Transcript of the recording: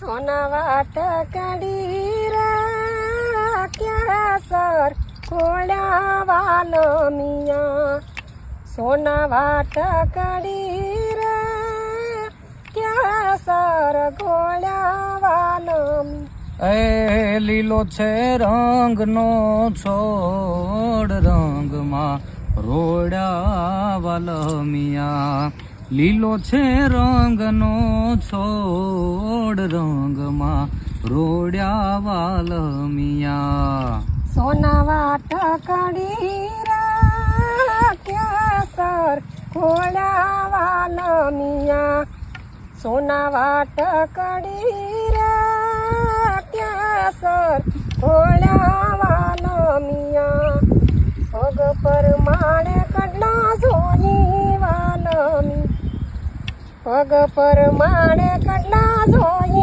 સોના વાટકડી રા ક્યાં સર ખોળ્યા વાલમિયા સોના વાટકડી રા ક્યાં સર ખોળ્યા વાલમિયા એ લીલો છે રંગનો છોડ રંગમાં રોડ્યા વાલમિયા લીલો છે રંગનો છોડ રંગમાં રોડ્યા વાલમિયા સોના વાટકડી રા ક્યાં સર ખોળ્યા વાલમિયા સોના વાટકડી રા ક્યાં સર ખોળ્યા વાલમિયા પગ પર માળે કડલા સોની વાલમી પગ પર માળે કડલા સોની